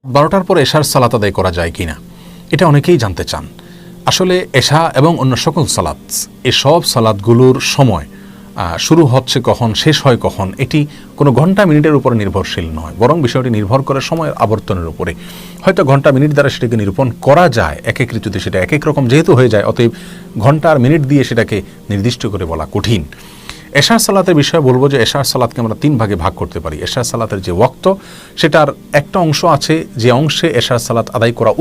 12টার পর এশার সালাত আদায় করা যায় কিনা এটা অনেকেই জানতে চান। আসলে এশা এবং অন্য সকল সালাত, এসব সালাতগুলোর সময় শুরু হচ্ছে কখন, শেষ হয় কখন, এটি কোনো ঘন্টা মিনিটের উপরে নির্ভরশীল নয়, বরং বিষয়টি নির্ভর করে সময়ের আবর্তনের উপরে। হয়তো ঘন্টা মিনিট দ্বারা সেটাকে নিরূপণ করা যায়, এক এক ঋতুতে সেটা এক এক রকম যেহেতু হয়ে যায়, অতএব ঘন্টা আর মিনিট দিয়ে সেটাকে নির্দিষ্ট করে বলা কঠিন। এশার সালাতের বিষয়ে বলবো যে এশার সালাতকে আমরা 3 ভাগে ভাগ করতে পারি। এশার সালাতের যে ওয়াক্ত, সেটার একটা অংশ আছে যে অংশে এশার সালাত আদায় করা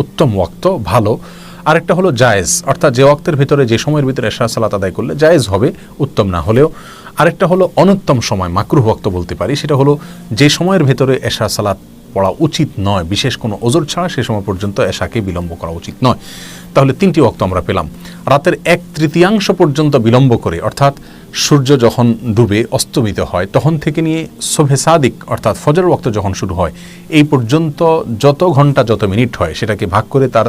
উত্তম ওয়াক্ত, ভালো। আরেকটা হলো জায়েজ, অর্থাৎ যে ওয়াক্তের ভিতরে, যে সময়ের ভিতরে এশার সালাত আদায় করলে জায়েজ হবে, উত্তম না হলেও। আরেকটা হলো অনুত্তম সময়, মাকরুহ ওয়াক্ত বলতে পারি, সেটা হলো যে সময়ের ভেতরে এশার সালাত পড়া উচিত নয়, বিশেষ কোনো ওজর ছাড়া সে সময় পর্যন্ত এশাকে বিলম্ব করা উচিত নয়। তাহলে 3টি ওয়াক্ত আমরা পেলাম। রাতের 1/3 পর্যন্ত বিলম্ব করে, অর্থাৎ সূর্য যখন ডুবে অস্তমিত হয় তখন থেকে নিয়ে সুবহে সাদিক অর্থাৎ ফজর ওয়াক্ত যখন শুরু হয় এই পর্যন্ত যত ঘন্টা যত মিনিট হয় সেটাকে ভাগ করে তার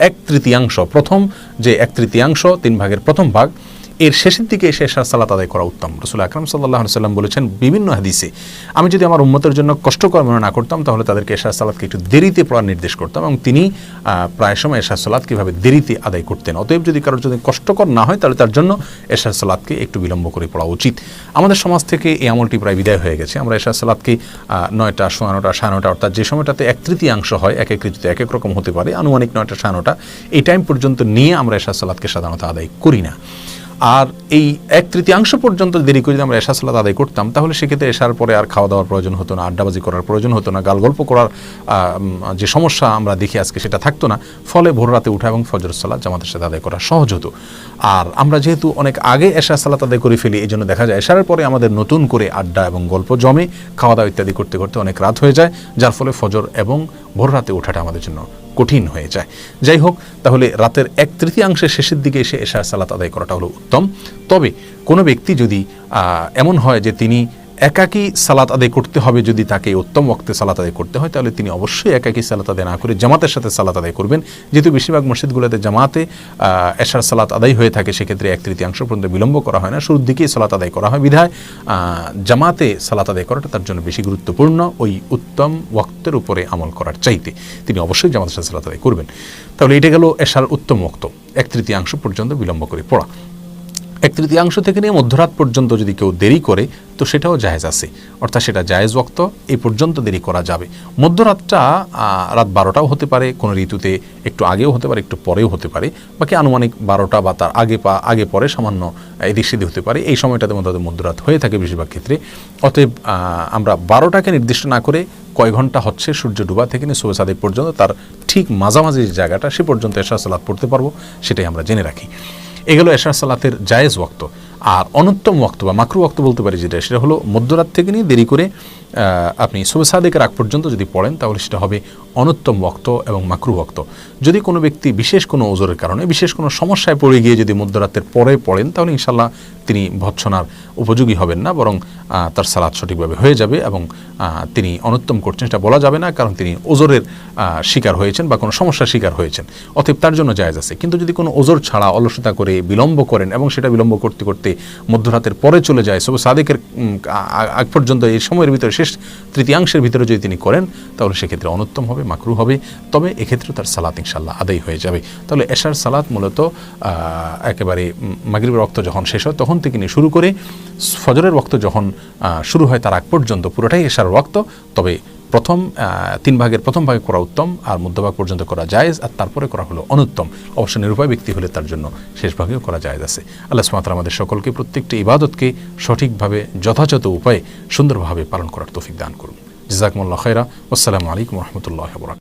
1/3, প্রথম যে 1/3, 3 ভাগের প্রথম ভাগ, এর শেষের দিকে এসে এশার সালাত আদায় করা উত্তম। রাসূল আকরাম সাল্লাল্লাহু আলাইহি সাল্লাম বলেছেন বিভিন্ন হাদিসে, আমি যদি আমার উম্মতের জন্য কষ্টকর মনে না করতাম তাহলে তাদেরকে এশার সালাতকে একটু দেরিতে পড়ার নির্দেশ করতাম, এবং তিনি প্রায় সময় এশার সালাত কীভাবে দেরিতে আদায় করতেন। অতএব যদি কারোর যদি কষ্টকর না হয় তাহলে তার জন্য এশার সালাতকে একটু বিলম্ব করে পড়া উচিত। আমাদের সমাজ থেকে এই আমলটি প্রায় বিদায় হয়ে গেছে। আমরা এশার সালাতকে 9টা, 9:15, 9:30, অর্থাৎ যে সময়টাতে 1/3 হয়, এক এক ঋতুতে এক এক রকম হতে পারে, আনুমানিক 9টা, 9:30 এই টাইম পর্যন্ত নিয়ে আমরা এশার সালাতকে সাধারণত আদায় করি না। আর এই 1/3 পর্যন্ত দেরি করে যদি আমরা এশার সালাত আদায় করতাম তাহলে সেক্ষেত্রে এশার পরে আর খাওয়া দাওয়ার প্রয়োজন হতো না, আড্ডাবাজি করার প্রয়োজন হতো না, গালগল্প করার যে সমস্যা আমরা দেখি আজকে সেটা থাকতো না। ফলে ভোর রাতে উঠা এবং ফজর সালাত জামাতের সাথে আদায় করা সহজ হতো। আর আমরা যেহেতু অনেক আগে এশার সালাত আদায় করে ফেলি, এই জন্য দেখা যায় এশারের পরে আমাদের নতুন করে আড্ডা এবং গল্প জমে, খাওয়া দাওয়া ইত্যাদি করতে করতে অনেক রাত হয়ে যায়, যার ফলে ফজর এবং ভোর রাতে ওঠাটা আমাদের জন্য কঠিন হয়ে যায়। যাই হোক, তাহলে রাতের 1/3 শেষের দিকে এসে এশার সালাত আদায় করাটা হলো উত্তম। তবে কোনো ব্যক্তি যদি এমন হয় যে তিনি একাকী সালাত আদায় করতে হবে, যদি তাকে উত্তম ওয়াক্তে সালাত আদায় করতে হয় তাহলে তিনি অবশ্যই একাকী সালাত আদায় না করে জামাতের সাথে সালাত আদায় করবেন। যেহেতু বেশিরভাগ মসজিদগুলোতে জামাতে এশার সালাত আদায় হয়ে থাকে, সেক্ষেত্রে 1/3 পর্যন্ত বিলম্ব করা হয় না, শুরুর দিকেই সালাত আদায় করা হয়, বিধায় জামাতে সালাত আদায় করাটা তার জন্য বেশি গুরুত্বপূর্ণ। ওই উত্তম ওয়াক্তের উপরে আমল করার চাইতে তিনি অবশ্যই জামাতের সাথে সালাত আদায় করবেন। তাহলে এটা গেল এশার উত্তম ওয়াক্ত, 1/3 পর্যন্ত বিলম্ব করে পড়া। 1/3 থেকে নিয়ে মধ্যরাত পর্যন্ত যদি কেউ দেরি করে তো সেটাও জায়েজ আছে, অর্থাৎ সেটা জায়েজ ওয়াক্ত, এই পর্যন্ত দেরি করা যাবে। মধ্যরাতটা রাত 12টাও হতে পারে, কোনো ঋতুতে একটু আগেও হতে পারে, একটু পরেও হতে পারে, বাকি আনুমানিক 12টা বা তার আগে পরে সামান্য এদিক সেদিক হতে পারে। এই সময়টাতে মধ্যরাত হয়ে থাকে বেশিরভাগ ক্ষেত্রে। অতএব আমরা 12টাকে নির্দিষ্ট না করে কয় ঘন্টা হচ্ছে সূর্য ডুবা থেকে নিয়ে সুবহে সাদিক পর্যন্ত তার ঠিক মাঝামাঝি যে জায়গাটা সে পর্যন্ত এশার সালাত পড়তে পারবো, সেটাই আমরা জেনে রাখি। এগুলো এশার সালাতের জায়েজ ওয়াক্ত। আর অনুত্তম ওয়াক্ত বা মাকরুহ ওয়াক্ত বলতে পারি যেটা, সেটা হলো মধ্যরাত থেকে নিয়ে দেরি করে আপনি সুবহে সাদিকের আগ পর্যন্ত যদি পড়েন তাহলে সেটা হবে অনুত্তম ওয়াক্ত এবং মাকরুহ ওয়াক্ত। যদি কোনো ব্যক্তি বিশেষ কোনো ওজরের কারণে, বিশেষ কোনো সমস্যায় পড়ে গিয়ে যদি মধ্যরাতের পরে পড়েন তাহলে ইনশাল্লাহ তিনি ভৎসনার উপযোগী হবেন না, বরং তার সালাত সঠিকভাবে হয়ে যাবে এবং তিনি অনুত্তম করছেন সেটা বলা যাবে না, কারণ তিনি ওজরের শিকার হয়েছেন বা কোনো সমস্যার শিকার হয়েছেন, অতএব তার জন্য জায়েজ আছে। কিন্তু যদি কোনো ওজর ছাড়া অলসতা করে বিলম্ব করেন এবং সেটা বিলম্ব করতে করতে মধ্যরাতের পরে চলে যায়, সুবহে সাদিকের আগ পর্যন্ত এই সময়ের ভিতরে শেষ 1/3 ভিতরে যদি তিনি করেন তাহলে সেক্ষেত্রে অনুত্তম হবে, মাকরুহ হবে। তবে এক্ষেত্রে তার সালাত ইনশাল্লাহ আদায় হয়ে যাবে। তাহলে এশার সালাত মূলত একেবারে মাগরিবের ওয়াক্ত যখন শেষ হয় তখন থেকে নিয়ে শুরু করে ফজরের ওয়াক্ত যখন শুরু হয় তার আগ পর্যন্ত পুরোটাই এশার ওয়াক্ত। তবে প্রথম 3 ভাগের প্রথম ভাগে করা উত্তম, আর মধ্যভাগ পর্যন্ত করা জায়েজ, আর তারপরে করা হলো অনুত্তম। অবশ্য নিরুপায় ব্যক্তি হলে তার জন্য শেষ ভাগেও করা জায়েজ আছে। আল্লাহ সুবহানাহু ওয়া তাআলা আমাদের সকলকে প্রত্যেকটি ইবাদতকে সঠিকভাবে যথাযথ উপায়ে সুন্দরভাবে পালন করার তৌফিক দান করুন। জাযাকুমুল্লাহু খায়রা। আসসালামু আলাইকুম ওয়া রাহমাতুল্লাহি ওয়া বারাকাতুহু।